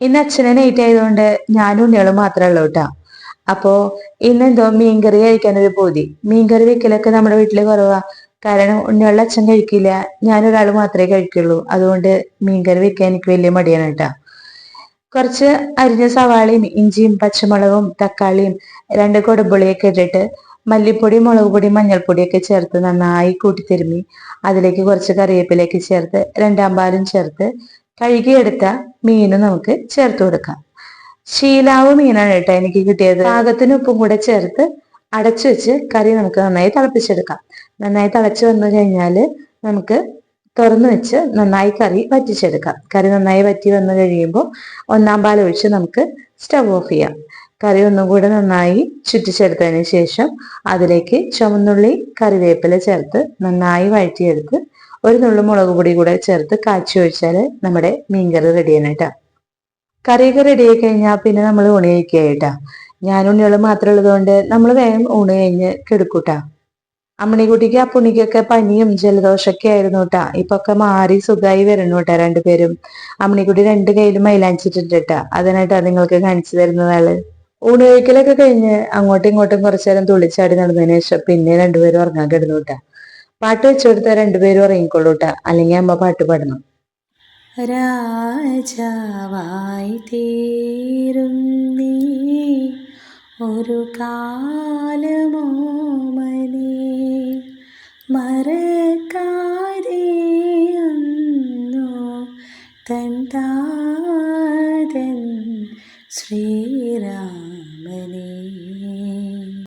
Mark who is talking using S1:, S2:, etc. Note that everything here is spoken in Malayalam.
S1: ഇന്ന് അച്ഛനെ നൈറ്റ് ആയതുകൊണ്ട് ഞാനും ഉണ്ണികളും മാത്രമേ ഉള്ളൂ കേട്ടാ. അപ്പോ ഇന്നെന്തോ മീൻകറി കഴിക്കാനൊരു പൂതി. മീൻകറി വെക്കലൊക്കെ നമ്മുടെ വീട്ടില് കുറവാ. കാരണം ഉണ്ണികളുടെ അച്ഛൻ കഴിക്കില്ല, ഞാനൊരാൾ മാത്രമേ കഴിക്കുള്ളൂ. അതുകൊണ്ട് മീൻകറി വെക്കാൻ എനിക്ക് വലിയ മടിയാണ് കേട്ടാ. കുറച്ച് അരിഞ്ഞ സവാളയും ഇഞ്ചിയും പച്ചമുളകും തക്കാളിയും രണ്ട് കൊടമ്പുളിയൊക്കെ ഇട്ടിട്ട് മല്ലിപ്പൊടി മുളക് പൊടി മഞ്ഞൾപ്പൊടിയൊക്കെ ചേർത്ത് നന്നായി കൂട്ടിത്തിരുമ്മി അതിലേക്ക് കുറച്ച് കറിവേപ്പിലേക്ക് ചേർത്ത് രണ്ടാം പാലും ചേർത്ത് കഴുകിയെടുത്ത മീന് നമുക്ക് ചേർത്ത് കൊടുക്കാം. ശീലാവ് മീനാണ് കേട്ടോ എനിക്ക് കിട്ടിയത്. പാകത്തിന് ഉപ്പും കൂടെ ചേർത്ത് അടച്ചു വെച്ച് കറി നമുക്ക് നന്നായി തിളപ്പിച്ചെടുക്കാം. നന്നായി തിളച്ചു വന്നു കഴിഞ്ഞാൽ നമുക്ക് തുറന്നു വെച്ച് നന്നായി കറി വറ്റിച്ചെടുക്കാം. കറി നന്നായി വറ്റി വന്നു കഴിയുമ്പോൾ ഒന്നാം പാൽ ഒഴിച്ച് നമുക്ക് സ്റ്റവ് ഓഫ് ചെയ്യാം. കറി ഒന്നും കൂടെ നന്നായി ചുറ്റിച്ചെടുത്തതിന് ശേഷം അതിലേക്ക് ചുവന്നുള്ളി കറിവേപ്പില ചേർത്ത് നന്നായി വഴറ്റിയെടുത്ത് ഒരു നുള്ളു മുളക് പൊടി കൂടെ ചേർത്ത് കാച്ചി ഒഴിച്ചാൽ നമ്മുടെ മീൻകറി റെഡിയാണ് കേട്ടോ. കറിയൊക്കെ റെഡി ആയി കഴിഞ്ഞാൽ പിന്നെ നമ്മൾ ഊണ് കഴിക്കുക കേട്ടാ. ഞാനും ഉണ്ണികളും മാത്രം ഉള്ളത് കൊണ്ട് നമ്മൾ വേഗം ഊണ് കഴിഞ്ഞ് കിടക്കൂട്ടാ. അമ്മണിക്കുട്ടിക്ക് അപ്പുണ്ണിക്കൊക്കെ പനിയും ജലദോഷമൊക്കെ ആയിരുന്നു കേട്ടാ. ഇപ്പൊ ഒക്കെ മാറി സുഖമായി വരണു കേട്ടാ രണ്ടുപേരും. അമ്മണിക്കുട്ടി രണ്ട് കയ്യിലും മൈലാഞ്ചിട്ടുണ്ട് കേട്ടാ. അതിനായിട്ടാ നിങ്ങൾക്ക് കാണിച്ചു തരുന്നതാള്. ഊണ് കഴിക്കലൊക്കെ കഴിഞ്ഞ് അങ്ങോട്ടും ഇങ്ങോട്ടും കുറച്ചു നേരം തുള്ളിച്ചാടി നടന്നതിന് ശേഷം പിന്നെ രണ്ടുപേരും ഉറങ്ങാൻ കിടന്നു കേട്ടാ. പാട്ട് വെച്ചു കൊടുത്താൽ രണ്ടുപേരും ഉറങ്ങിക്കൊള്ളൂട്ടാ, അല്ലെങ്കിൽ അമ്മ പാട്ട് പാടണം. രാജാവായി തീരും നീ ഒരു കാലമോമനേ, മറക്കാനാവാത്ത